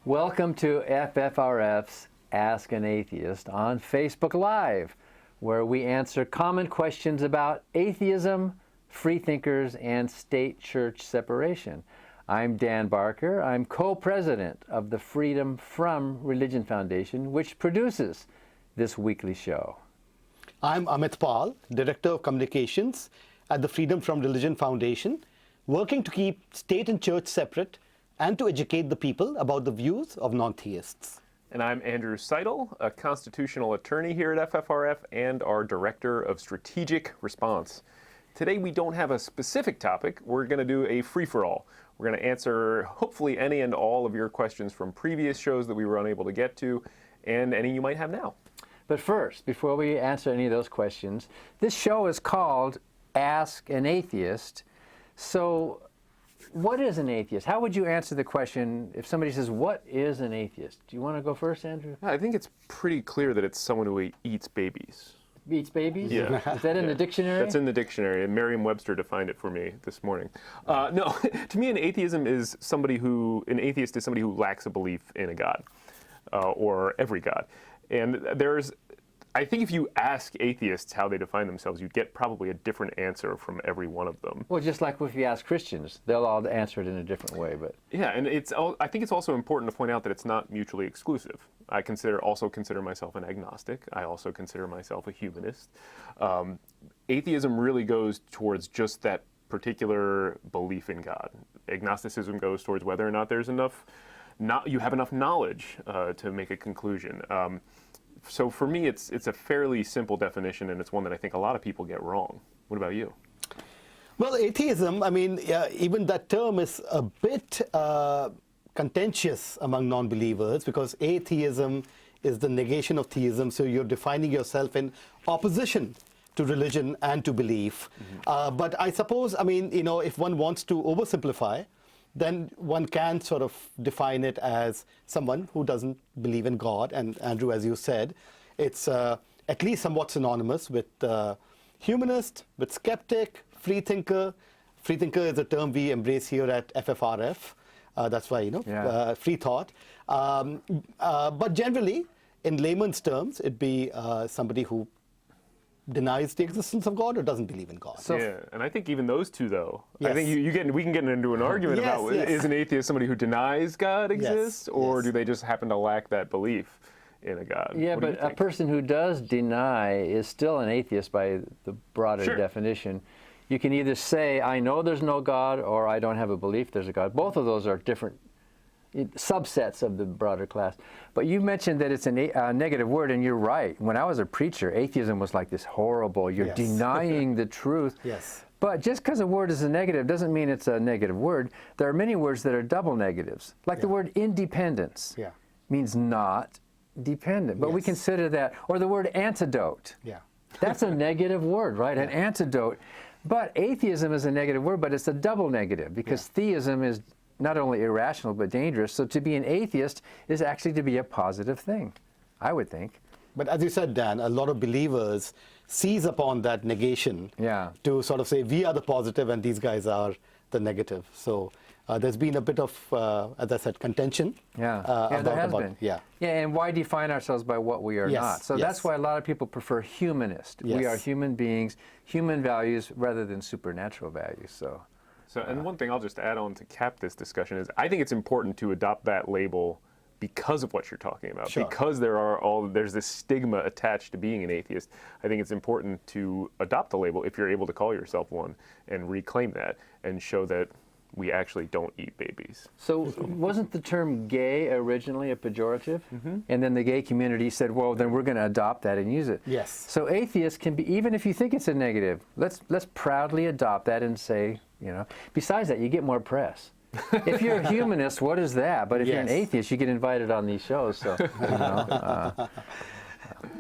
Welcome to FFRF's Ask an Atheist on Facebook Live, where we answer common questions about atheism, freethinkers, and state-church separation. I'm Dan Barker. I'm co-president of the Freedom from Religion Foundation, which produces this weekly show. I'm Amit Pal, Director of Communications at the Freedom from Religion Foundation, working to keep state and church separate and to educate the people about the views of non-theists. And I'm Andrew Seidel, a constitutional attorney here at FFRF and our Director of Strategic Response. Today we don't have a specific topic. We're going to do a free-for-all. We're going to answer hopefully any and all of your questions from previous shows that we were unable to get to, and any you might have now. But first, before we answer any of those questions, this show is called Ask an Atheist. So what is an atheist? How would you answer the question if somebody says, what is an atheist? Do you want to go first, Andrew? I think it's pretty clear that it's someone who eats babies. Eats babies? Yeah. Is that in the dictionary? That's in the dictionary, and Merriam-Webster defined it for me this morning. No, to me, an atheist is somebody who lacks a belief in a God, or every God. And I think if you ask atheists how they define themselves, you'd get probably a different answer from every one of them. Well, just like if you ask Christians, they'll all answer it in a different way. But yeah, and I think it's also important to point out that it's not mutually exclusive. I also consider myself an agnostic. I also consider myself a humanist. Atheism really goes towards just that particular belief in God. Agnosticism goes towards whether or not there's you have enough knowledge to make a conclusion. So for me, it's a fairly simple definition, and it's one that I think a lot of people get wrong. What about you? Well, atheism, even that term is a bit contentious among non-believers, because atheism is the negation of theism, so you're defining yourself in opposition to religion and to belief. Mm-hmm. But I suppose, if one wants to oversimplify, then one can sort of define it as someone who doesn't believe in God. And Andrew, as you said, it's at least somewhat synonymous with humanist, with skeptic, freethinker. Freethinker is a term we embrace here at FFRF. That's why, free thought. But generally, in layman's terms, it'd be somebody who denies the existence of God or doesn't believe in God. So, yeah, and I think even those two, though, yes. I think we can get into an argument about is an atheist somebody who denies God exists, or do they just happen to lack that belief in a God? Yeah, but a person who does deny is still an atheist by the broader definition. You can either say, I know there's no God, or I don't have a belief there's a God. Both of those are different subsets of the broader class. But you mentioned that it's a negative word, and you're right. When I was a preacher, atheism was like this horrible, you're denying the truth. Yes. But just because a word is a negative doesn't mean it's a negative word. There are many words that are double negatives. Like the word independence means not dependent. But we consider that, or the word antidote. Yeah. That's a negative word, right? An antidote. But atheism is a negative word, but it's a double negative, because theism is not only irrational but dangerous. So to be an atheist is actually to be a positive thing, I would think. But as you said, Dan, a lot of believers seize upon that negation to sort of say, we are the positive and these guys are the negative. So there's been a bit of, as I said, contention. There has been. Yeah, and why define ourselves by what we are not? So that's why a lot of people prefer humanist. We are human beings, human values rather than supernatural values. And one thing I'll just add on to cap this discussion is I think it's important to adopt that label because of what you're talking about. Sure. Because there's this stigma attached to being an atheist. I think it's important to adopt the label if you're able to call yourself one and reclaim that and show that we actually don't eat babies. So wasn't the term gay originally a pejorative? Mm-hmm. And then the gay community said, well, then we're going to adopt that and use it. Yes. So atheist can be, even if you think it's a negative, let's proudly adopt that and say, besides that, you get more press. If you're a humanist, what is that? But if you're an atheist, you get invited on these shows. So,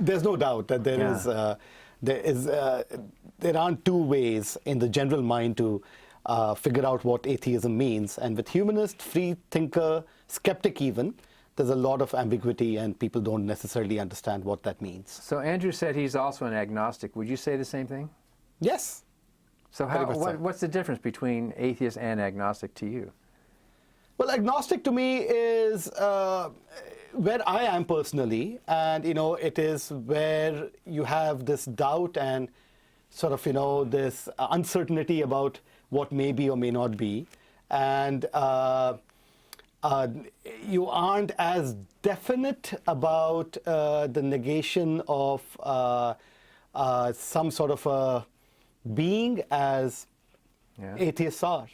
there's no doubt that there aren't two ways in the general mind to figure out what atheism means. And with humanist, free thinker, skeptic even, there's a lot of ambiguity and people don't necessarily understand what that means. So Andrew said he's also an agnostic. Would you say the same thing? Yes. So what's the difference between atheist and agnostic to you? Well, agnostic to me is where I am personally, and it is where you have this doubt and sort of this uncertainty about what may be or may not be, and you aren't as definite about the negation of some sort of a being as atheists are.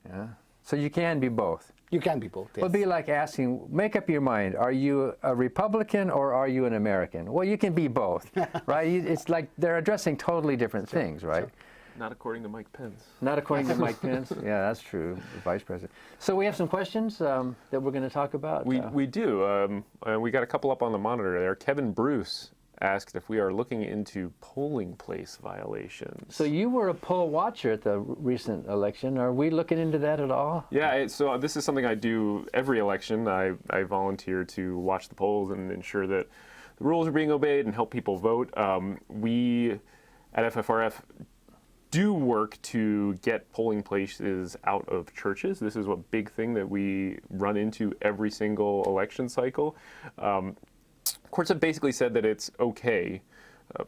Yeah. So you can be both. You can be both. Yes. It'll be like asking, make up your mind, are you a Republican or are you an American? Well, you can be both, right? It's like they're addressing totally different things, right? Sure. Not according to Mike Pence. Not according to Mike Pence. Yeah, that's true, the Vice President. So we have some questions that we're going to talk about. We do. We got a couple up on the monitor there. Kevin Bruce asked if we are looking into polling place violations. So you were a poll watcher at the recent election. Are we looking into that at all? Yeah, so this is something I do every election. I volunteer to watch the polls and ensure that the rules are being obeyed and help people vote. We at FFRF do work to get polling places out of churches. This is a big thing that we run into every single election cycle. Courts have basically said that it's okay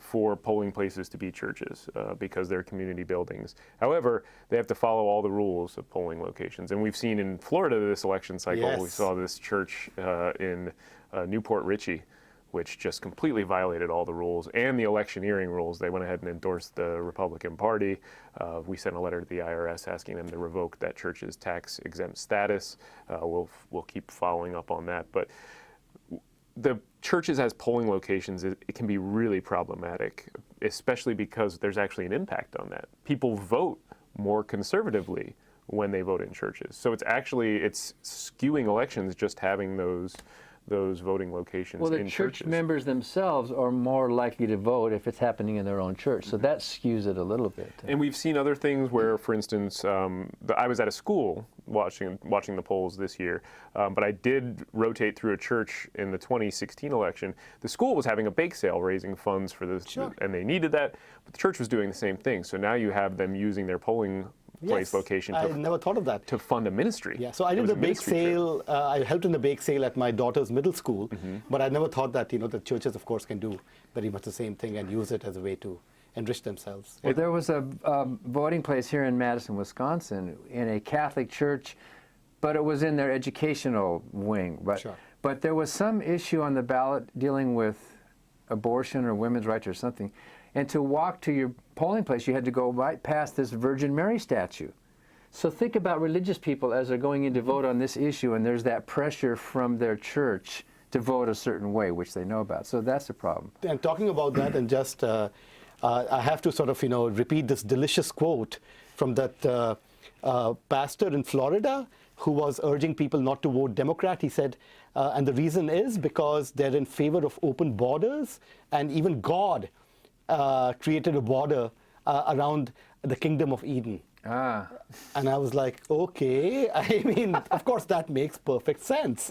for polling places to be churches because they're community buildings. However, they have to follow all the rules of polling locations. And we've seen in Florida this election cycle, Yes. we saw this church in Newport Richey, which just completely violated all the rules and the electioneering rules. They went ahead and endorsed the Republican Party. We sent a letter to the IRS asking them to revoke that church's tax-exempt status. We'll keep following up on that. But the churches as polling locations, it can be really problematic, especially because there's actually an impact on that. People vote more conservatively when they vote in churches. So it's skewing elections just having those voting locations Well, the in church churches. members themselves are more likely to vote if it's happening in their own church. So that skews it a little bit. And we've seen other things where, for instance, I was at a school watching the polls this year, but I did rotate through a church in the 2016 election. The school was having a bake sale raising funds for this, Sure. and they needed that, but the church was doing the same thing. So now you have them using their polling place Yes, location I never thought of that. to fund a ministry. Yeah, so I It did was the a bake ministry trip. sale. I helped in the bake sale at my daughter's middle school, but I never thought that the churches, of course, can do very much the same thing and use it as a way to enrich themselves. Well, there was a voting place here in Madison, Wisconsin, in a Catholic church, but it was in their educational wing. Sure. But there was some issue on the ballot dealing with abortion or women's rights or something. And to walk to your polling place, you had to go right past this Virgin Mary statue. So think about religious people as they're going in to vote on this issue, and there's that pressure from their church to vote a certain way, which they know about. So that's a problem. And talking about that, and just I have to sort of repeat this delicious quote from that pastor in Florida who was urging people not to vote Democrat. He said, and the reason is because they're in favor of open borders, and even God created a border around the kingdom of Eden. Ah. And I was like, okay, I mean, of course, that makes perfect sense.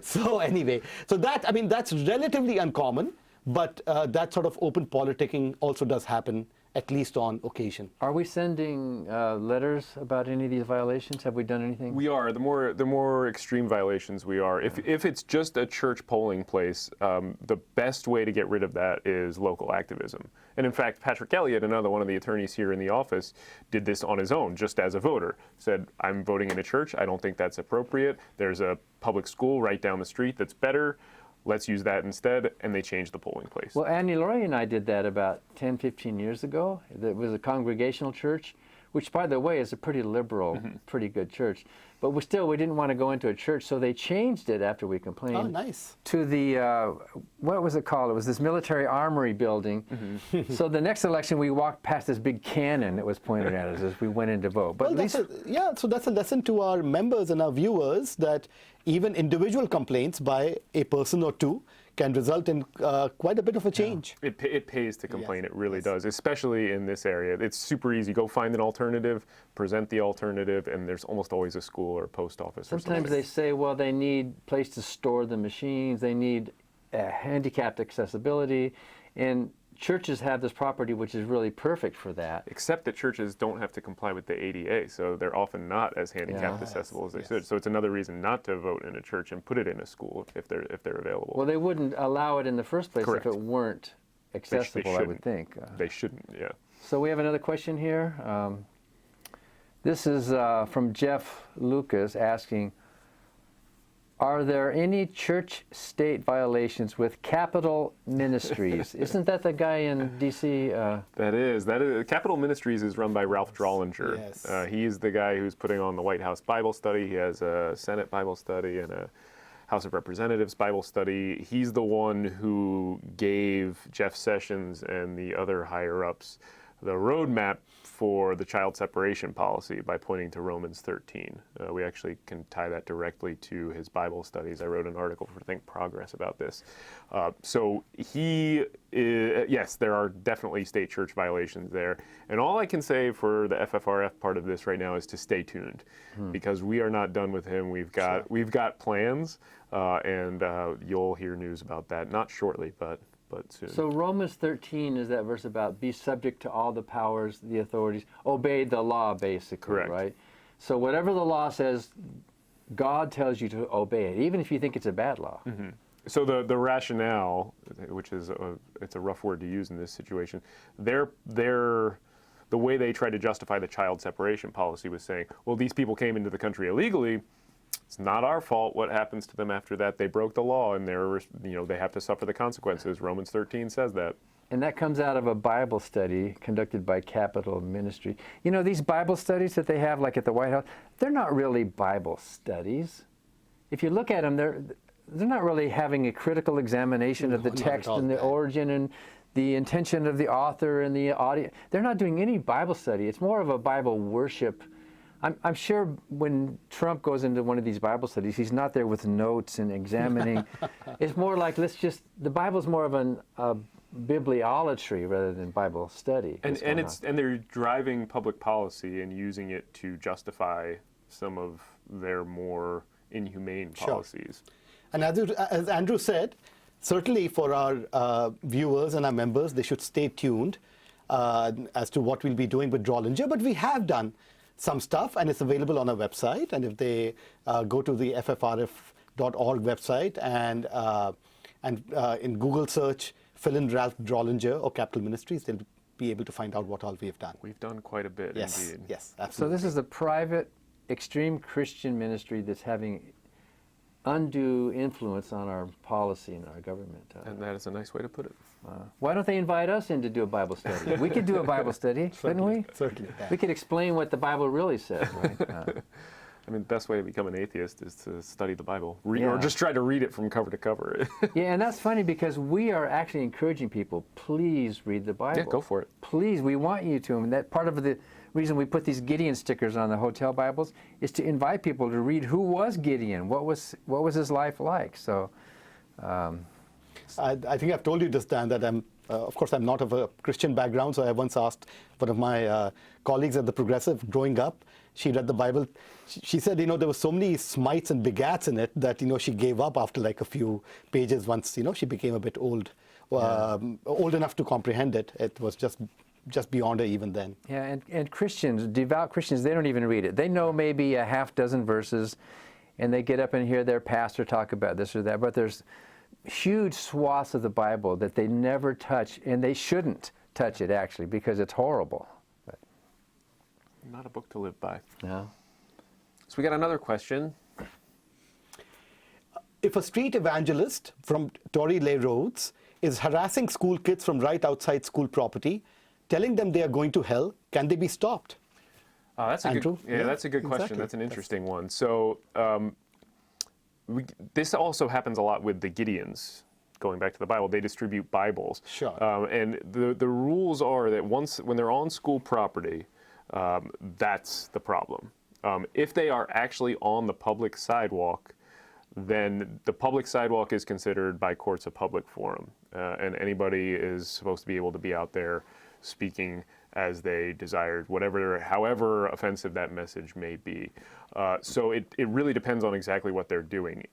So anyway, so that's relatively uncommon, but that sort of open politicking also does happen, at least on occasion. Are we sending letters about any of these violations? Have we done anything? We are. The more extreme violations we are. If it's just a church polling place, the best way to get rid of that is local activism. And in fact, Patrick Elliott, another one of the attorneys here in the office, did this on his own, just as a voter. Said, I'm voting in a church. I don't think that's appropriate. There's a public school right down the street that's better. Let's use that instead, and they changed the polling place. Well, Annie Laurie and I did that about 10, 15 years ago. It was a congregational church, which, by the way, is a pretty liberal, pretty good church. But we didn't want to go into a church, so they changed it after we complained. Oh, nice. To the, what was it called? It was this military armory building. So the next election, we walked past this big cannon that was pointed at us as we went in to vote. But Well, so that's a lesson to our members and our viewers that even individual complaints by a person or two can result in quite a bit of a change. It pays to complain. Yes, It really yes. does, especially in this area. It's super easy. Go find an alternative, present the alternative, and there's almost always a school or a post office. sometimes they say, well, they need place to store the machines. They need handicapped accessibility. And churches have this property which is really perfect for that. Except that churches don't have to comply with the ADA, so they're often not as handicapped accessible as they should. So it's another reason not to vote in a church and put it in a school if they're available. Well, they wouldn't allow it in the first place Correct. if it weren't accessible, I would think. They shouldn't, yeah. So we have another question here. This is from Jeff Lucas asking, are there any church-state violations with Capital Ministries? Isn't that the guy in D.C.? That is. Capital Ministries is run by Ralph Drollinger. Yes. He's the guy who's putting on the White House Bible study. He has a Senate Bible study and a House of Representatives Bible study. He's the one who gave Jeff Sessions and the other higher-ups the roadmap for the child separation policy by pointing to Romans 13. We actually can tie that directly to his Bible studies. I wrote an article for Think Progress about this. So yes, there are definitely state church violations there. And all I can say for the FFRF part of this right now is to stay tuned, because we are not done with him. We've got plans, and you'll hear news about that, not shortly, but soon. So Romans 13 is that verse about be subject to all the powers, the authorities, obey the law, basically, Correct. right? So whatever the law says, God tells you to obey it, even if you think it's a bad law. Mm-hmm. So the rationale, which is it's a rough word to use in this situation, the way they tried to justify the child separation policy was saying, well, these people came into the country illegally. It's not our fault what happens to them after that. They broke the law, and they have to suffer the consequences. Romans 13 says that. And that comes out of a Bible study conducted by Capital Ministry. You know, these Bible studies that they have, like at the White House, they're not really Bible studies. If you look at them, they're not really having a critical examination of the text and the origin and the intention of the author and the audience. They're not doing any Bible study. It's more of a Bible worship. I'm sure when Trump goes into one of these Bible studies, he's not there with notes and examining. It's more like, the Bible's more of a bibliolatry rather than Bible study. And they're driving public policy and using it to justify some of their more inhumane policies. And as Andrew said, certainly for our viewers and our members, they should stay tuned as to what we'll be doing with Drollinger. But we have done some stuff, and it's available on our website. And if they go to the ffrf.org website and in Google search, fill in Ralph Drollinger or Capital Ministries, they'll be able to find out what all we have done. We've done quite a bit, Yes, indeed. yes, So absolutely. this is a private, extreme Christian ministry that's having undue influence on our policy and our government. And that is a nice way to put it. Why don't they invite us in to do a Bible study? We could do a Bible study, couldn't we? Certainly. We could explain what the Bible really says, right? I mean, the best way to become an atheist is to study the Bible, or Yeah. just try to read it from cover to cover. Yeah, and that's funny because we are actually encouraging people, please read the Bible. Yeah, go for it. Please, we want you to. And that part of the reason we put these Gideon stickers on the hotel Bibles is to invite people to read who was Gideon, what was his life like. So, I think I've told you this, Dan, that of course, I'm not of a Christian background, so I once asked one of my colleagues at the Progressive growing up. She read the Bible. She said, there were so many smites and begats in it that, she gave up after like a few pages once, she became a bit old enough to comprehend it. It was just beyond her even then. yeah, and Christians, devout Christians, they don't even read it. They know maybe a half dozen verses, and they get up and hear their pastor talk about this or that, but there's huge swaths of the Bible that they never touch, and they shouldn't touch it, actually, because it's horrible. But, Not a book to live by. no. So we got another question. If a street evangelist from Tory Lane Roads is harassing school kids from right outside school property, telling them they are going to hell, can they be stopped? That's a Andrew? good. Yeah, that's a good question. Exactly. That's an interesting one. So this also happens a lot with the Gideons. Going back to the Bible, they distribute Bibles. Sure. And the rules are that when they're on school property, that's the problem. If they are actually on the public sidewalk, then the public sidewalk is considered by courts a public forum, and anybody is supposed to be able to be out there speaking as they desired, however offensive that message may be. So it really depends on exactly what they're doing.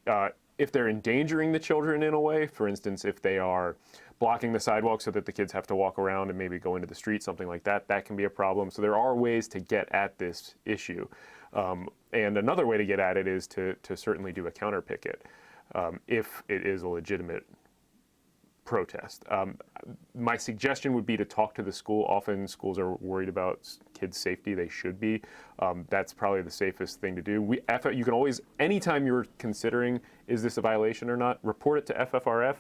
if they're endangering the children in a way, for instance, if they are blocking the sidewalk so that the kids have to walk around and maybe go into the street, something like that, that can be a problem. So there are ways to get at this issue. And another way to get at it is to certainly do a counter picket if it is a legitimate protest. My suggestion would be to talk to the school. Often schools are worried about kids' safety. They should be. That's probably the safest thing to do. You can always, anytime you're considering, is this a violation or not, report it to FFRF.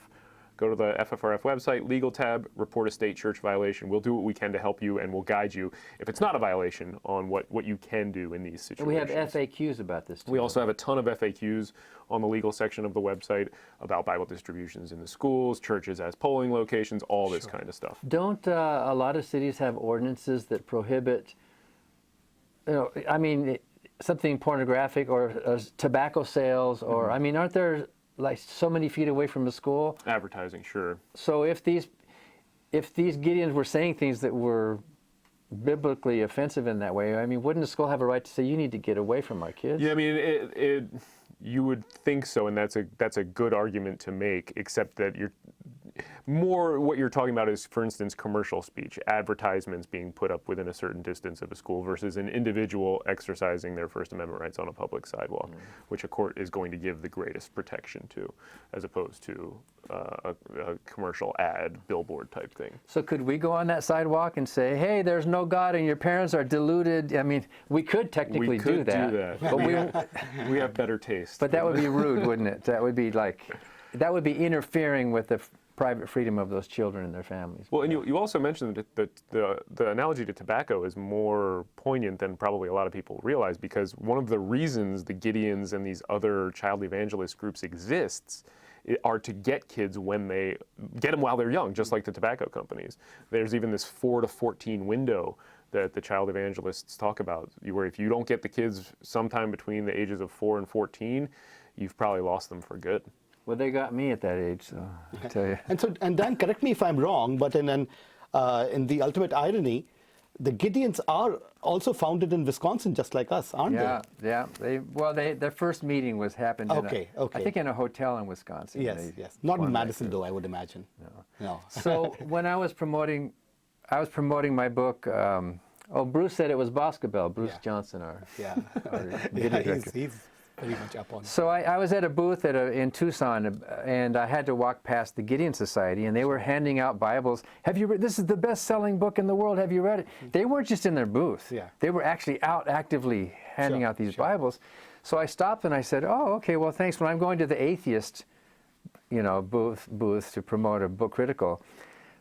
Go to the FFRF website, legal tab, report a state church violation. We'll do what we can to help you, and we'll guide you, if it's not a violation, on what you can do in these situations. We have FAQs about this too. We also have a ton of FAQs on the legal section of the website about Bible distributions in the schools, churches as polling locations, all this kind of stuff. Don't a lot of cities have ordinances that prohibit, something pornographic or tobacco sales, or, aren't there like so many feet away from a school? Advertising, sure. So if these Gideons were saying things that were biblically offensive in that way, wouldn't the school have a right to say, you need to get away from our kids? Yeah, you would think so, and that's a good argument to make, except that what you're talking about is, for instance, commercial speech, advertisements being put up within a certain distance of a school versus an individual exercising their First Amendment rights on a public sidewalk, which a court is going to give the greatest protection to, as opposed to a commercial ad, billboard type thing. So could we go on that sidewalk and say, hey, there's no God and your parents are deluded? We could technically do that. But we have better taste. But that would be rude, wouldn't it? That would be interfering with the private freedom of those children and their families. Well, and you also mentioned that the analogy to tobacco is more poignant than probably a lot of people realize, because one of the reasons the Gideons and these other child evangelist groups exists are to get kids get them while they're young, just like the tobacco companies. There's even this 4 to 14 window that the child evangelists talk about, where if you don't get the kids sometime between the ages of 4 and 14, you've probably lost them for good. Well, they got me at that age, so I tell you. And Dan, correct me if I'm wrong, but in the ultimate irony, the Gideons are also founded in Wisconsin, just like us, aren't they? Yeah. Their first meeting happened okay. I think in a hotel in Wisconsin. Yes. Not in Madison, though, I would imagine. No. So when I was promoting my book. Bruce said it was Boscobel, Bruce Johnson, our video director. He's very much up on it. So I was at a booth in Tucson, and I had to walk past the Gideon Society, and they were handing out Bibles. Have you read? This is the best-selling book in the world. Have you read it? They weren't just in their booth. Yeah. They were actually out actively handing out these Bibles. So I stopped and I said, "Oh, okay. Well, thanks." When I'm going to the atheist, booth to promote a book critical.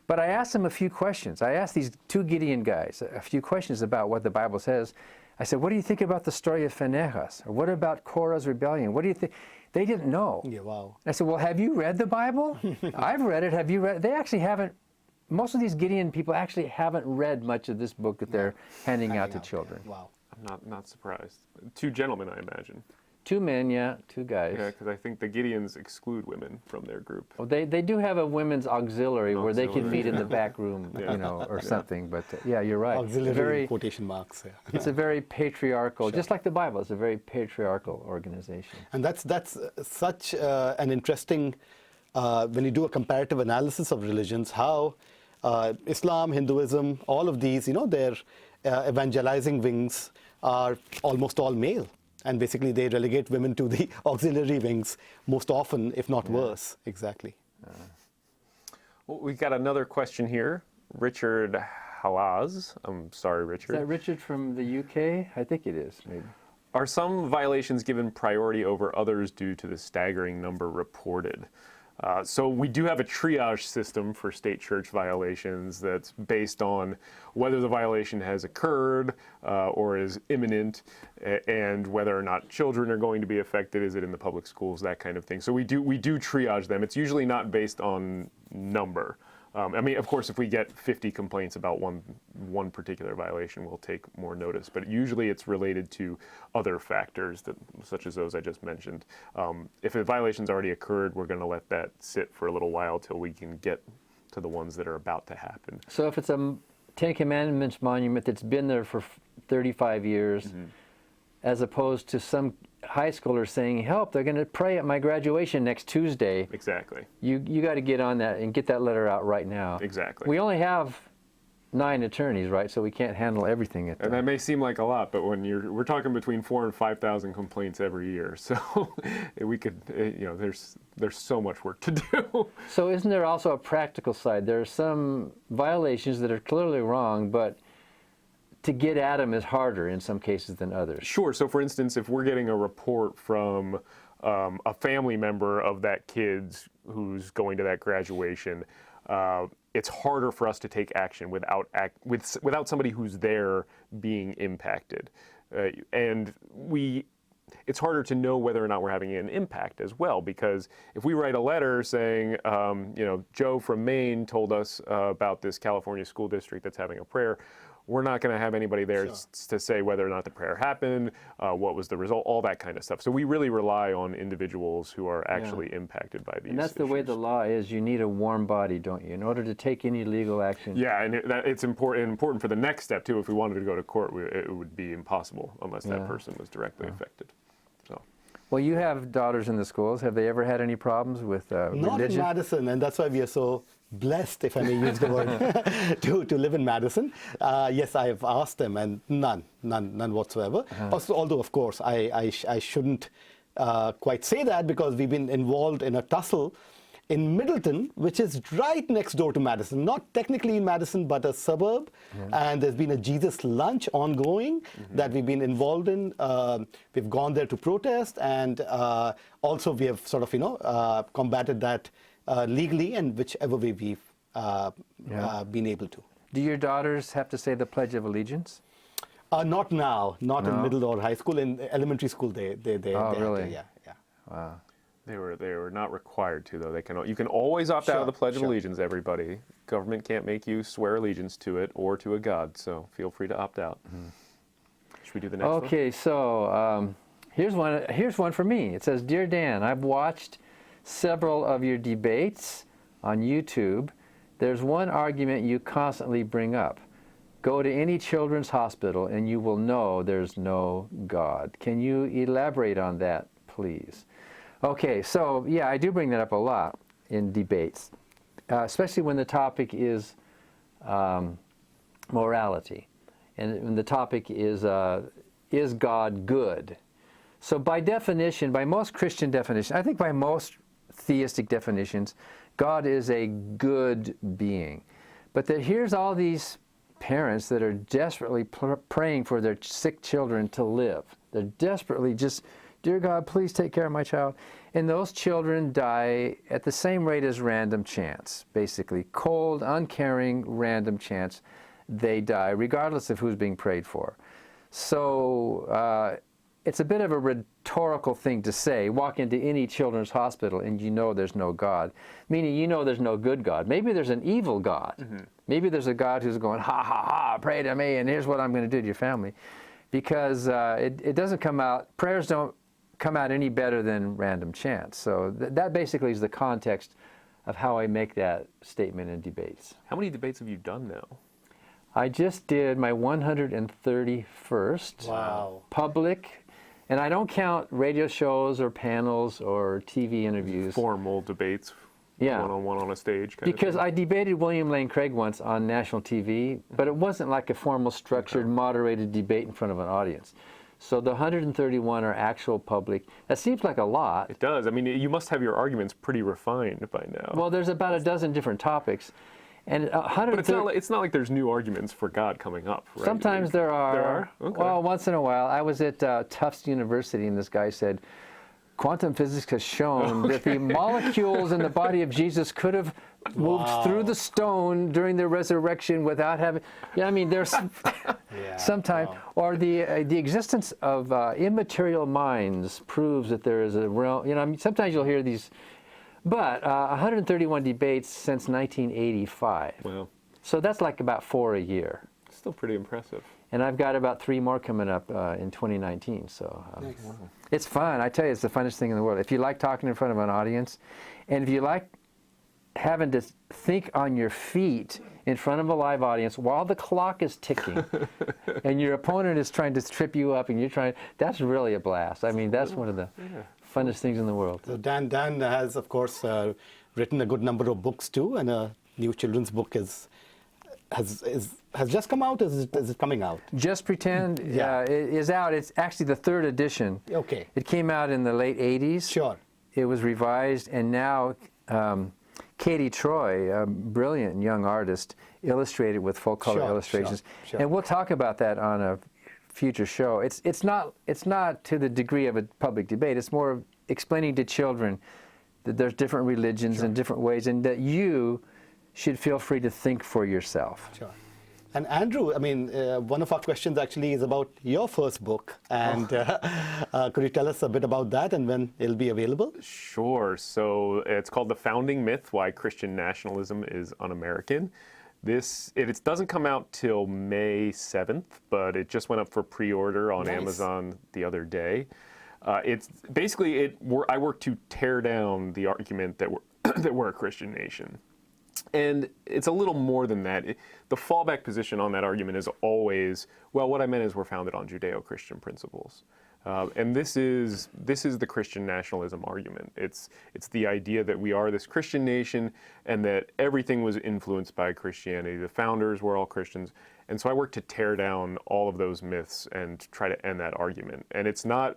But I asked them a few questions. I asked these two Gideon guys a few questions about what the Bible says. I said, what do you think about the story of Phinehas? Or what about Korah's rebellion? What do you think? They didn't know. Yeah, wow. I said, well, have you read the Bible? I've read it. Have you read it? They actually haven't. Most of these Gideon people actually haven't read much of this book that they're handing out to children. Yeah. Wow. I'm not surprised. Two gentlemen, I imagine. Two men, two guys. Yeah, because I think the Gideons exclude women from their group. Well, they do have a women's auxiliary where they can meet in the back room, or something. But you're right. Auxiliary in quotation marks. Yeah. It's a very patriarchal, just like the Bible. It's a very patriarchal organization. And that's such an interesting, when you do a comparative analysis of religions, how Islam, Hinduism, all of these, their evangelizing wings are almost all male. And basically, they relegate women to the auxiliary wings most often, if not worse. Exactly. Well, we've got another question here. Richard Hawaz. I'm sorry, Richard. Is that Richard from the UK? I think it is, maybe. Are some violations given priority over others due to the staggering number reported? So we do have a triage system for state church violations that's based on whether the violation has occurred or is imminent, and whether or not children are going to be affected. Is it in the public schools? That kind of thing. So we do triage them. It's usually not based on number. Of course, if we get 50 complaints about one particular violation, we'll take more notice. But usually it's related to other factors, such as those I just mentioned. If a violation's already occurred, we're going to let that sit for a little while till we can get to the ones that are about to happen. So if it's a Ten Commandments monument that's been there for 35 years, as opposed to some high schooler saying, help, they're going to pray at my graduation next Tuesday. Exactly. You got to get on that and get that letter out right now. Exactly. We only have 9 attorneys, right? So we can't handle everything at And that may seem like a lot, but when we're talking between 4,000 and 5,000 complaints every year, so we could, there's so much work to do. So isn't there also a practical side? There are some violations that are clearly wrong, but to get at them is harder in some cases than others. Sure. So, for instance, if we're getting a report from a family member of that kid's who's going to that graduation, it's harder for us to take action without somebody who's there being impacted, and it's harder to know whether or not we're having an impact as well, because if we write a letter saying, Joe from Maine told us about this California school district that's having a prayer, we're not going to have anybody there to say whether or not the prayer happened, what was the result, all that kind of stuff. So we really rely on individuals who are actually impacted by these And that's the way the law is. You need a warm body, don't you, in order to take any legal action? Yeah, and it's important for the next step, too. If we wanted to go to court, it would be impossible unless that person was directly affected. So. Well, you have daughters in the schools. Have they ever had any problems with religion? Not in Madison, and that's why we are so blessed, if I may use the word, to live in Madison. Yes, I have asked them, and none whatsoever. Also, although, of course, I shouldn't quite say that, because we've been involved in a tussle in Middleton, which is right next door to Madison. Not technically in Madison, but a suburb. And there's been a Jesus lunch ongoing that we've been involved in. We've gone there to protest, and also we have sort of, combated that legally, and whichever way we've been able to. Do your daughters have to say the Pledge of Allegiance? Not now, not in middle or high school. In elementary school, they really? Yeah. Wow. They were not required to, though. You can always opt out of the Pledge of Allegiance, everybody. Government can't make you swear allegiance to it or to a god, so feel free to opt out. Should we do the next one? Okay, so here's one for me. It says, Dear Dan, I've watched several of your debates on YouTube. There's one argument you constantly bring up. Go to any children's hospital and you will know there's no God. Can you elaborate on that, please? Okay, so yeah, I do bring that up a lot in debates, especially when the topic is morality, and when the topic is God good? So by definition, by most Christian definitions, I think by most theistic definitions, God is a good being. But here's all these parents that are desperately praying for their sick children to live. They're desperately just, dear God, please take care of my child. And those children die at the same rate as random chance, basically. Cold, uncaring, random chance. They die, regardless of who's being prayed for. So it's a bit of a rhetorical thing to say, walk into any children's hospital and you know there's no God, meaning you know there's no good God. Maybe there's an evil God. Maybe there's a God who's going, ha, ha, ha, pray to me, and here's what I'm going to do to your family. Because it doesn't come out, prayers don't come out any better than random chance. So that basically is the context of how I make that statement in debates. How many debates have you done now? I just did my 131st public, and I don't count radio shows or panels or TV interviews. Formal debates, one-on-one on a stage. Because I debated William Lane Craig once on national TV, but it wasn't like a formal, structured, moderated debate in front of an audience. So the 131 are actual public. That seems like a lot. It does. I mean, you must have your arguments pretty refined by now. Well, there's about a dozen different topics. And but it's not like there's new arguments for God coming up, right? Sometimes there are. There are? Okay. Well, once in a while. I was at Tufts University, and this guy said, quantum physics has shown that the molecules in the body of Jesus could have moved through the stone during the resurrection without having... Yeah, I mean, there's sometimes... Or the existence of immaterial minds proves that there is a realm... I mean, sometimes you'll hear these... But 131 debates since 1985. Wow. So that's like about 4 a year. Still pretty impressive. And I've got about 3 more coming up in 2019. So it's fun. I tell you, it's the funnest thing in the world. If you like talking in front of an audience, and if you like having to think on your feet in front of a live audience while the clock is ticking and your opponent is trying to trip you up and you're trying, that's really a blast. I mean, that's one of the funnest things in the world. So Dan has, of course, written a good number of books too, and a new children's book has just come out. Is it coming out? Just Pretend it is out. It's actually the third edition. Okay. It came out in the late 80s. Sure. It was revised, and now Katie Troy, a brilliant young artist, illustrated with full color illustrations. Sure. And we'll talk about that on a future show. It's not to the degree of a public debate. It's more explaining to children that there's different religions and different ways, and that you should feel free to think for yourself. Sure. And Andrew, I mean, one of our questions actually is about your first book, and could you tell us a bit about that and when it'll be available? Sure. So it's called The Founding Myth: Why Christian Nationalism is Un-American. It doesn't come out till May 7th, but it just went up for pre-order on Amazon the other day. It's basically I work to tear down the argument that we're a Christian nation. And it's a little more than that. The fallback position on that argument is always, well, what I meant is we're founded on Judeo-Christian principles. And this is the Christian nationalism argument. It's the idea that we are this Christian nation and that everything was influenced by Christianity. The founders were all Christians. And so I work to tear down all of those myths and try to end that argument. And it's not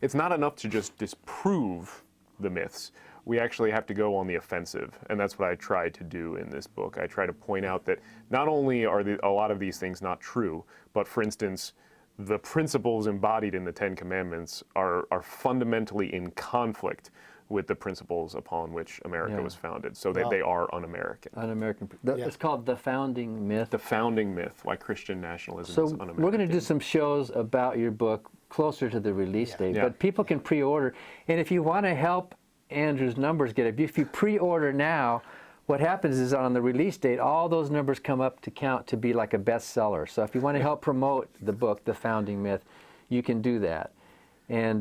enough to just disprove the myths. We actually have to go on the offensive, and that's what I try to do in this book. I try to point out that not only are a lot of these things not true, but for instance, the principles embodied in the Ten Commandments are fundamentally in conflict with the principles upon which America was founded, so that they are un-American. Un-American. It's called The Founding Myth. The Founding Myth: Why Christian Nationalism is Un-American. We're going to do some shows about your book closer to the release date, but people can pre-order, and if you want to help Andrew's numbers get up, if you pre-order now, what happens is on the release date, all those numbers come up to count to be like a bestseller. So if you want to help promote the book, The Founding Myth, you can do that. And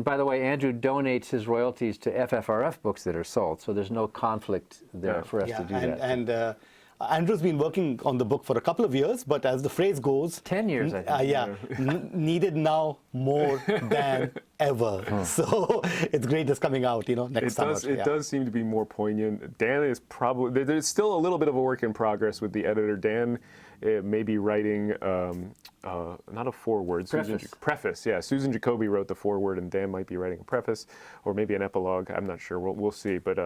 by the way, Andrew donates his royalties to FFRF books that are sold, so there's no conflict there for us to do that. And Andrew's been working on the book for a couple of years, but as the phrase goes, 10 years, I think. Needed now more than ever. So it's great it's coming out, next summer. It does seem to be more poignant. Dan is probably, there's still a little bit of a work in progress with the editor. Dan may be writing, not a foreword. Preface, yeah. Susan Jacoby wrote the foreword, and Dan might be writing a preface, or maybe an epilogue. I'm not sure. We'll see. But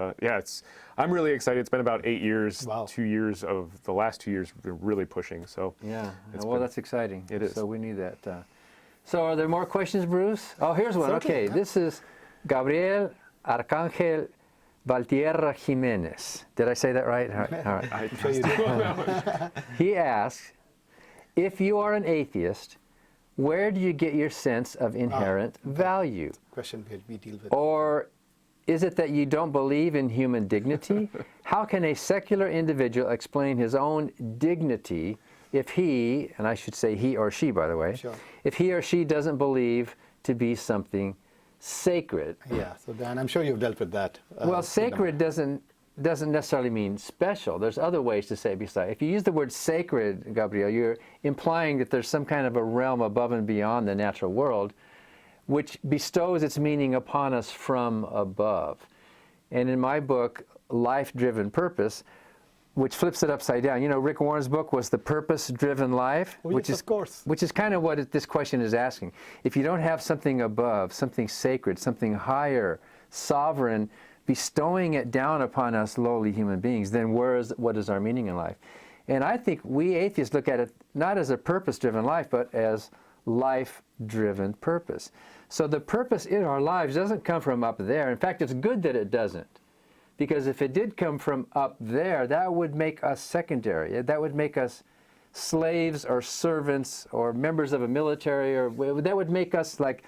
I'm really excited. It's been about 8 years. Wow. 2 years of the last 2 years we've been really pushing. So That's exciting. It is. So we need that. So are there more questions, Bruce? Oh, here's one. Certainly. Okay, this is Gabriel Arcangel Valtierra Jimenez. Did I say that right? All right. I Sure you do. He asks, if you are an atheist, where do you get your sense of inherent value? Question we deal with. Or is it that you don't believe in human dignity? How can a secular individual explain his own dignity if he, and I should say he or she, by the way, if he or she doesn't believe to be something sacred? Yeah, so Dan, I'm sure you've dealt with that. Well, sacred doesn't necessarily mean special. There's other ways to say besides. If you use the word sacred, Gabriel, you're implying that there's some kind of a realm above and beyond the natural world which bestows its meaning upon us from above. And in my book, Life-Driven Purpose, which flips it upside down. Rick Warren's book was The Purpose-Driven Life, which is kind of what this question is asking. If you don't have something above, something sacred, something higher, sovereign, bestowing it down upon us lowly human beings, then what is our meaning in life? And I think we atheists look at it not as a purpose-driven life, but as life-driven purpose. So the purpose in our lives doesn't come from up there. In fact, it's good that it doesn't. Because if it did come from up there, that would make us secondary. That would make us slaves or servants or members of a military, or that would make us like,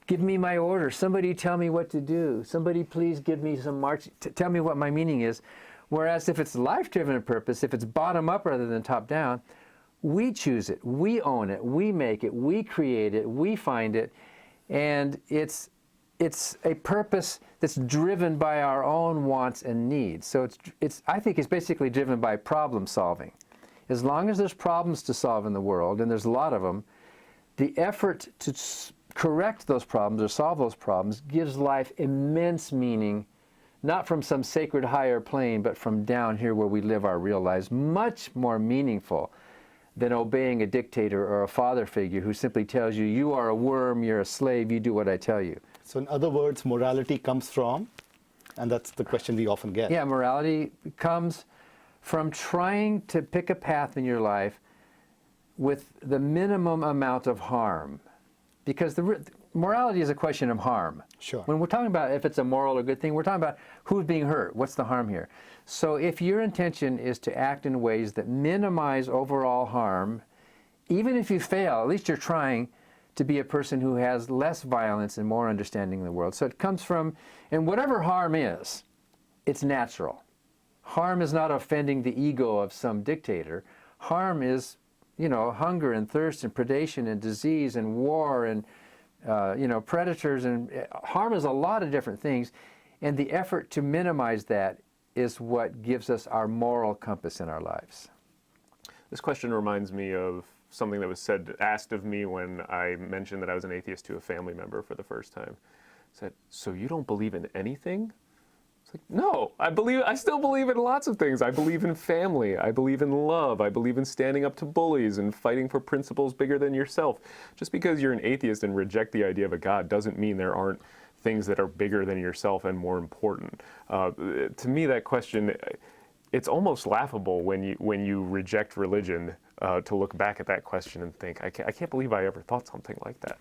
give me my order. Somebody tell me what to do. Somebody please give me some march. Tell me what my meaning is. Whereas if it's life-driven purpose, if it's bottom up rather than top down, we choose it, we own it, we make it, we create it, we find it, and it's it's a purpose that's driven by our own wants and needs. So I think it's basically driven by problem solving. As long as there's problems to solve in the world, and there's a lot of them, the effort to correct those problems or solve those problems gives life immense meaning, not from some sacred higher plane, but from down here where we live our real lives, much more meaningful than obeying a dictator or a father figure who simply tells you, you are a worm, you're a slave, you do what I tell you. So in other words, morality comes from, and that's the question we often get. Yeah, morality comes from trying to pick a path in your life with the minimum amount of harm. Because morality is a question of harm. Sure. When we're talking about if it's a moral or good thing, we're talking about who's being hurt, what's the harm here. So if your intention is to act in ways that minimize overall harm, even if you fail, at least you're trying to be a person who has less violence and more understanding in the world. So it comes from, and whatever harm is, it's natural. Harm is not offending the ego of some dictator. Harm is, hunger and thirst and predation and disease and war and, predators. And harm is a lot of different things. And the effort to minimize that is what gives us our moral compass in our lives. This question reminds me of something that was asked of me when I mentioned that I was an atheist to a family member for the first time. Said, so you don't believe in anything? It's like, no, I still believe in lots of things. I believe in family. I believe in love. I believe in standing up to bullies and fighting for principles bigger than yourself. Just because you're an atheist and reject the idea of a God doesn't mean there aren't things that are bigger than yourself and more important. To me, that question, it's almost laughable when you reject religion to look back at that question and think, I can't believe I ever thought something like that.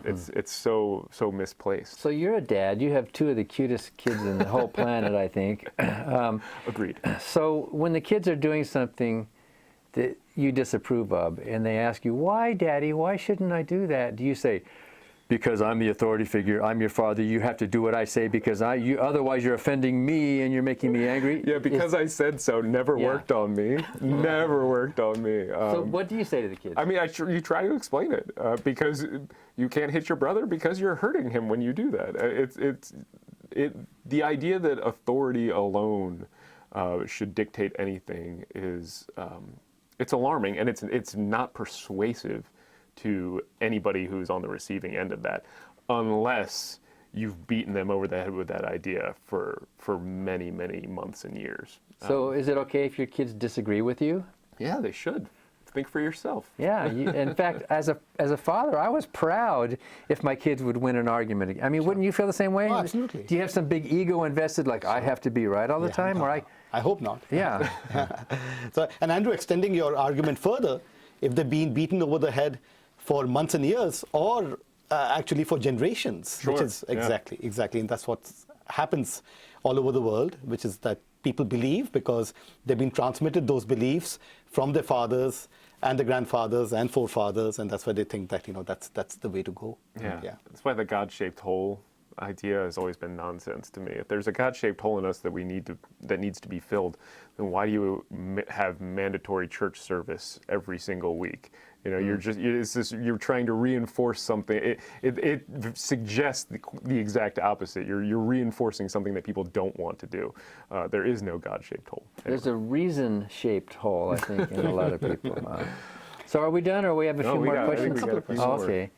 It's so misplaced. So you're a dad. You have two of the cutest kids in the whole planet, I think. Agreed. So when the kids are doing something that you disapprove of, and they ask you, why, Daddy, why shouldn't I do that? Do you say, because I'm the authority figure, I'm your father, you have to do what I say because otherwise you're offending me and you're making me angry? Yeah, because I said so never worked on me. Never worked on me. So what do you say to the kids? I mean, you try to explain it because you can't hit your brother because you're hurting him when you do that. The idea that authority alone should dictate anything is it's alarming, and it's not persuasive to anybody who's on the receiving end of that, unless you've beaten them over the head with that idea for many, many months and years. So is it okay if your kids disagree with you? Yeah, they should. Think for yourself. Yeah. In fact, as a father, I was proud if my kids would win an argument. I mean, wouldn't you feel the same way? Oh, absolutely. Do you have some big ego invested, like I have to be right all the time? No, Or I hope not. Yeah. So, and Andrew, extending your argument further, if they've been beaten over the head for months and years, or actually for generations, Sure. which is exactly, and that's what happens all over the world, which is that people believe because they've been transmitted those beliefs from their fathers and their grandfathers and forefathers, and that's why they think that that's the way to go. Yeah. That's why the God-shaped hole idea has always been nonsense to me. If there's a God-shaped hole in us that needs to be filled, then why do you have mandatory church service every single week? You're trying to reinforce something. It suggests the exact opposite. You're reinforcing something that people don't want to do. There is no God-shaped hole. Anyway. There's a reason-shaped hole, I think, in a lot of people. So are we done, or we have a few more questions? Okay.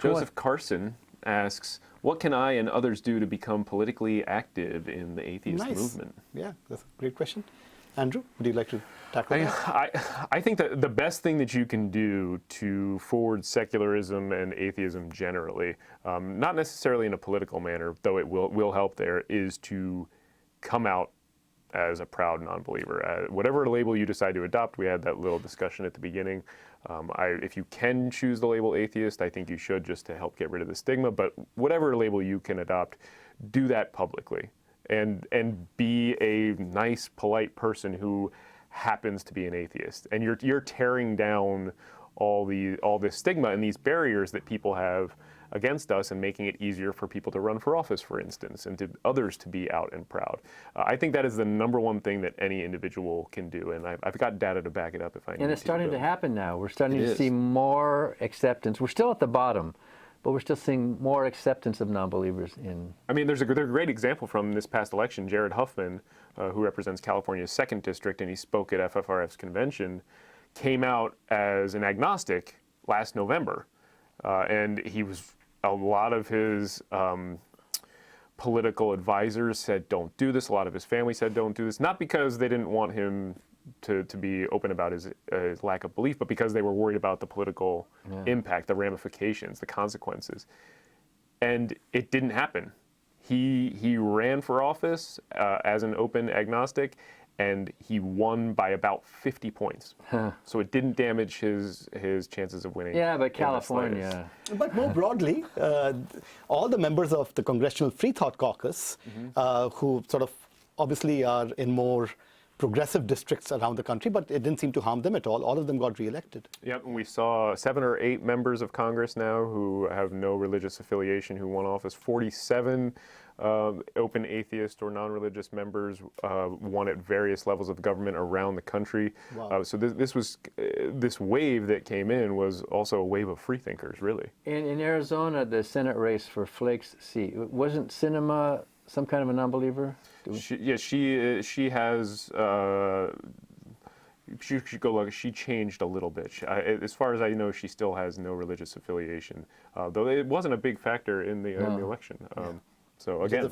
Joseph Carson asks, what can I and others do to become politically active in the atheist movement? Yeah, that's a great question. Andrew, would you like to tackle that? I think that the best thing that you can do to forward secularism and atheism generally, not necessarily in a political manner, though it will help there, is to come out as a proud non-believer. Whatever label you decide to adopt, we had that little discussion at the beginning. If you can choose the label atheist, I think you should, just to help get rid of the stigma. But whatever label you can adopt, do that publicly, and be a nice, polite person who happens to be an atheist. And you're tearing down all this stigma and these barriers that people have against us, and making it easier for people to run for office, for instance, and to others to be out and proud. I think that is the number one thing that any individual can do, and I've got data to back it up if I need to. And it's starting to happen now. We're starting to see more acceptance. We're still at the bottom, but we're still seeing more acceptance of non-believers in. I mean, there's a great example from this past election. Jared Huffman, who represents California's 2nd District, and he spoke at FFRF's convention, came out as an agnostic last November. And a lot of his political advisors said, don't do this. A lot of his family said, don't do this. Not because they didn't want him to be open about his lack of belief, but because they were worried about the political impact, the ramifications, the consequences. And it didn't happen. He ran for office as an open agnostic, and he won by about 50 points. So it didn't damage his chances of winning. Yeah, but California. But more broadly, all the members of the Congressional Free Thought Caucus, who sort of obviously are in more progressive districts around the country, but it didn't seem to harm them at all. All of them got reelected. Yep, and we saw 7 or 8 members of Congress now who have no religious affiliation who won office. 47 open atheist or non-religious members won at various levels of government around the country. Wow. So this wave that came in was also a wave of freethinkers, really. And in Arizona, the Senate race for Flake's seat, wasn't Sinema some kind of a non-believer? She has. She should go look. She changed a little bit. As far as I know, she still has no religious affiliation, though it wasn't a big factor in the election. So again,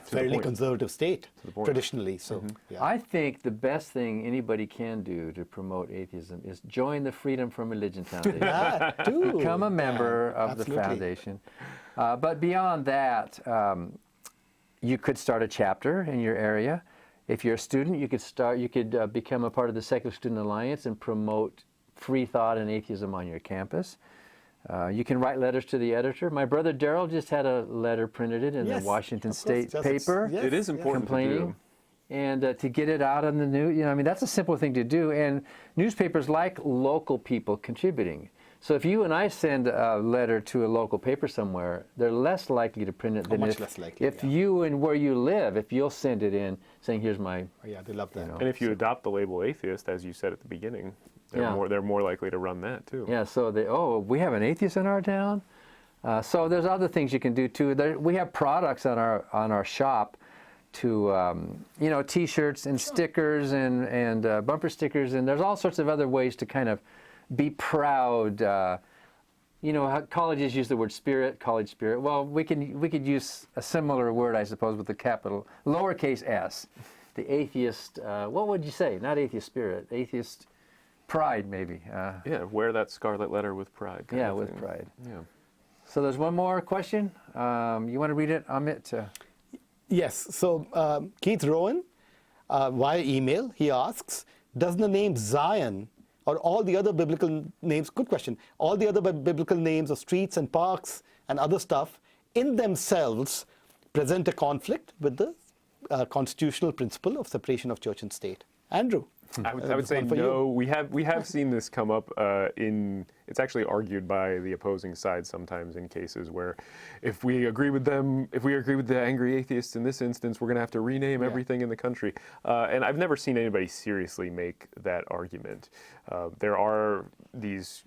fairly conservative state traditionally. So I think the best thing anybody can do to promote atheism is join the Freedom from Religion Foundation. that too. Become a member of absolutely. the foundation. But beyond that, you could start a chapter in your area. If you're a student, you could become a part of the Secular Student Alliance and promote free thought and atheism on your campus. You can write letters to the editor. My brother Daryl just had a letter printed in the Washington State paper. It is important complaining. to do. And to get it out on the news, that's a simple thing to do. And newspapers like local people contributing. So if you and I send a letter to a local paper somewhere, they're less likely to print it than if you and where you live, if you'll send it in saying, here's my... Oh, yeah, they love that. And if you adopt the label atheist, as you said at the beginning, they're more likely to run that too. Yeah, so we have an atheist in our town? So there's other things you can do too. We have products on our shop to, T-shirts and stickers and bumper stickers, and there's all sorts of other ways to kind of be proud. How colleges use the word spirit, college spirit. Well, we could use a similar word, I suppose, with the capital lowercase s. The atheist. What would you say? Not atheist spirit. Atheist pride, maybe. Wear that scarlet letter with pride. With pride. Yeah. So there's one more question. You want to read it, Amit? Yes. So Keith Rowan, via email, he asks, does the name Zion or all the other biblical names, good question, all the other biblical names of streets and parks and other stuff in themselves present a conflict with the constitutional principle of separation of church and state? Andrew? I would say no. We have seen this come up it's actually argued by the opposing side sometimes in cases where if we agree with the angry atheists in this instance, we're going to have to rename everything in the country. And I've never seen anybody seriously make that argument. There are these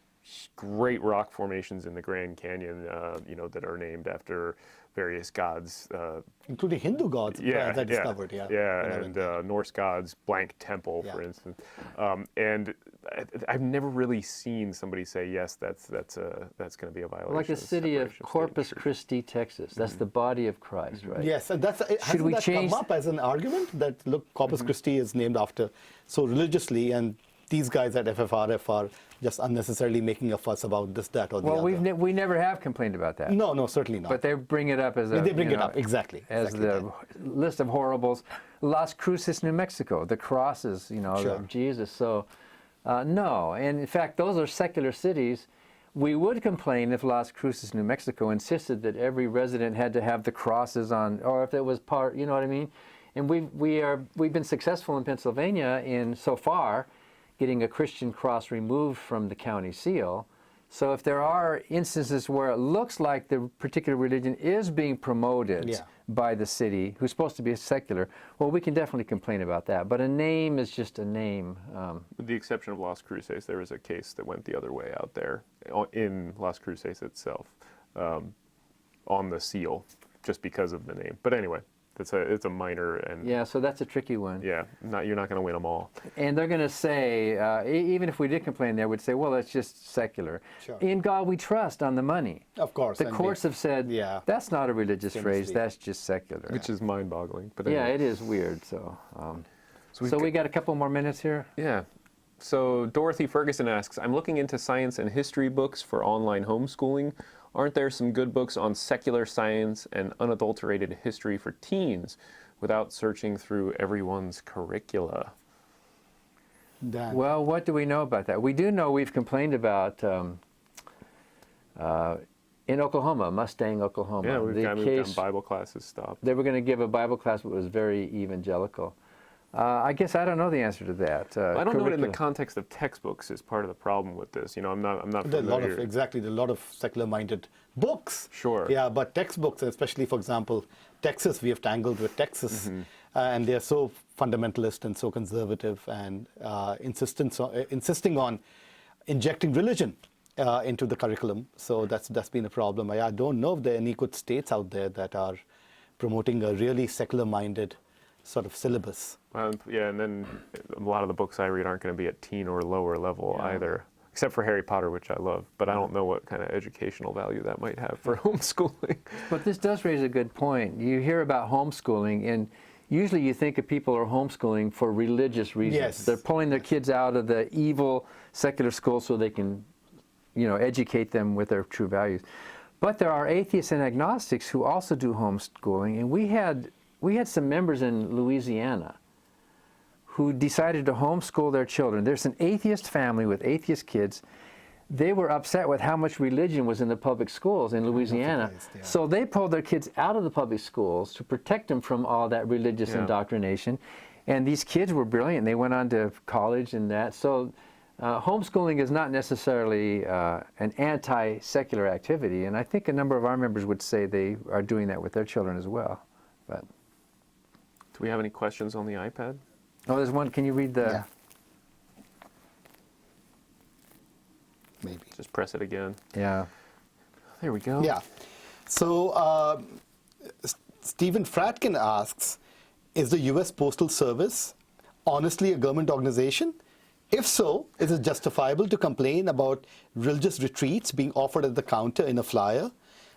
great rock formations in the Grand Canyon, that are named after various gods, including Hindu gods that I discovered. And Norse gods, blank temple, for instance. And I've never really seen somebody say yes, that's going to be a violation. Like the city of Corpus Christi, Texas. That's the body of Christ, right? Yes, and hasn't that come up as an argument that look, Corpus Christi is named after so religiously, and these guys at FFRF are just unnecessarily making a fuss about this, that, or the other. Well, we never have complained about that. No, certainly not. But they bring it up as exactly as the list of horribles. Las Cruces, New Mexico, the crosses, of Jesus. So, no. And in fact, those are secular cities. We would complain if Las Cruces, New Mexico insisted that every resident had to have the crosses on, or if it was part, you know what I mean? And we've been successful in Pennsylvania in so far getting a Christian cross removed from the county seal. So if there are instances where it looks like the particular religion is being promoted by the city, who's supposed to be secular, well, we can definitely complain about that. But a name is just a name. With the exception of Las Cruces, there was a case that went the other way out there in Las Cruces itself. on the seal, just because of the name. But anyway, it's a minor, and Yeah, so that's a tricky one. yeah, you're not going to win them all. And they're going to say, even if we did complain, they would say, well, it's just secular. Sure. In God we trust on the money. Of course. The and courts have said, Yeah. that's not a religious phrase, Famously. that's just secular. Which is mind-boggling. But Yeah, anyway. it is weird. So, we've we got a couple more minutes here. Yeah. So Dorothy Ferguson asks, I'm looking into science and history books for online homeschooling. Aren't there some good books on secular science and unadulterated history for teens without searching through everyone's curricula? Dan. Well, what do we know about that? We do know we've complained about in Oklahoma, Mustang, Oklahoma. Yeah, we've the gotten Bible classes stopped. They were going to give a Bible class, but it was very evangelical. I guess I don't know the answer to that. I don't know it in the curricula. context of textbooks is part of the problem with this. I'm not There are a lot familiar. of, exactly, there are a lot of secular-minded books. Sure. Yeah, but textbooks, especially, for example, Texas, we have tangled with Texas, Mm-hmm. And they're so fundamentalist and so conservative and insisting on injecting religion into the curriculum. So that's been a problem. I don't know if there are any good states out there that are promoting a really secular-minded sort of syllabus. Yeah, and then a lot of the books I read aren't going to be at teen or lower level either, except for Harry Potter, which I love. But I don't know what kind of educational value that might have for homeschooling. But this does raise a good point. You hear about homeschooling, and usually you think of people are homeschooling for religious reasons. Yes. They're pulling their kids out of the evil secular school so they can, educate them with their true values. But there are atheists and agnostics who also do homeschooling, and we had some members in Louisiana who decided to homeschool their children. There's an atheist family with atheist kids. They were upset with how much religion was in the public schools in Louisiana. surprised, yeah. So they pulled their kids out of the public schools to protect them from all that religious Yeah. indoctrination. And these kids were brilliant. They went on to college and that. So homeschooling is not necessarily an anti-secular activity. And I think a number of our members would say they are doing that with their children as well. But Do we have any questions on the iPad? oh, there's one. Can you read the? Yeah. Maybe. Just press it again. Yeah. There we go. Yeah. So Stephen Fratkin asks, is the U.S. Postal Service honestly a government organization? If so, is it justifiable to complain about religious retreats being offered at the counter in a flyer?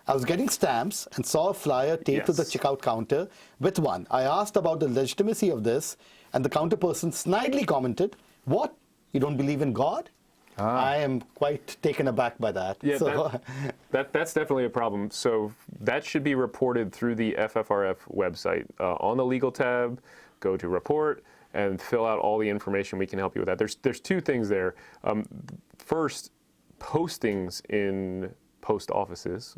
I was getting stamps and saw a flyer taped to the Yes. checkout counter with one. I asked about the legitimacy of this, and the counter person snidely commented, "What? You don't believe in God?" I am quite taken aback by that. Yeah, So, that's definitely a problem. So that should be reported through the FFRF website. On the legal tab, go to report and fill out all the information. We can help you with that. There's two things there. First, postings in post offices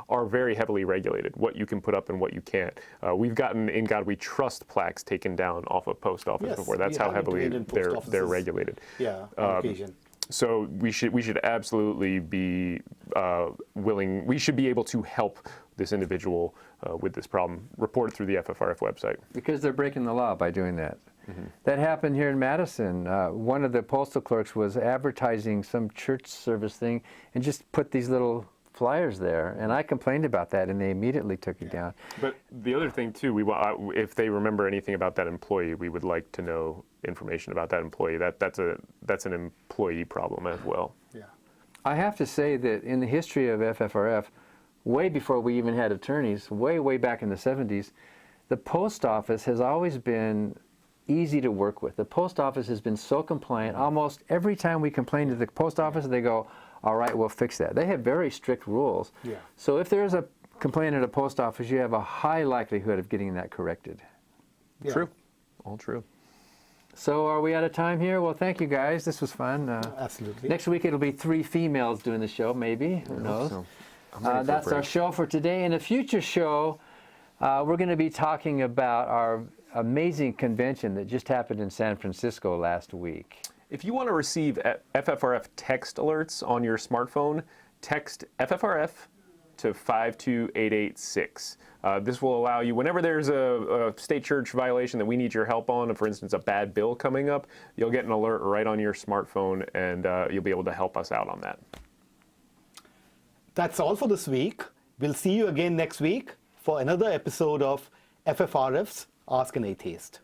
are very heavily regulated, what you can put up and what you can't. We've gotten In God We Trust plaques taken down off of post office Yes, before. That's we how have heavily intervened in post they're offices. regulated. yeah, on occasion. So we should absolutely be willing. We should be able to help this individual with this problem. Report it through the FFRF website. Because they're breaking the law by doing that. That happened here in Madison. One of the postal clerks was advertising some church service thing and just put these little flyers there. And I complained about that, and they immediately took it down. But the other thing too, if they remember anything about that employee, we would like to know information about that employee. That's an employee problem as well. Yeah. I have to say that in the history of FFRF, way before we even had attorneys, way back in the 70s, the post office has always been easy to work with. The post office has been so compliant. Almost every time we complain to the post office, they go, all right, we'll fix that. They have very strict rules. Yeah. So if there's a complaint at a post office, you have a high likelihood of getting that corrected. Yeah. True, all true. So are we out of time here? Well, thank you guys. This was fun. Absolutely. Next week it'll be 3 females doing the show, maybe. Who knows? So, I'm ready for a That's our break. show for today. In a future show, we're going to be talking about our amazing convention that just happened in San Francisco last week. If you want to receive FFRF text alerts on your smartphone, text FFRF to 52886. This will allow you, whenever there's a state church violation that we need your help on, for instance, a bad bill coming up, you'll get an alert right on your smartphone, and you'll be able to help us out on that. That's all for this week. We'll see you again next week for another episode of FFRF's Ask an Atheist.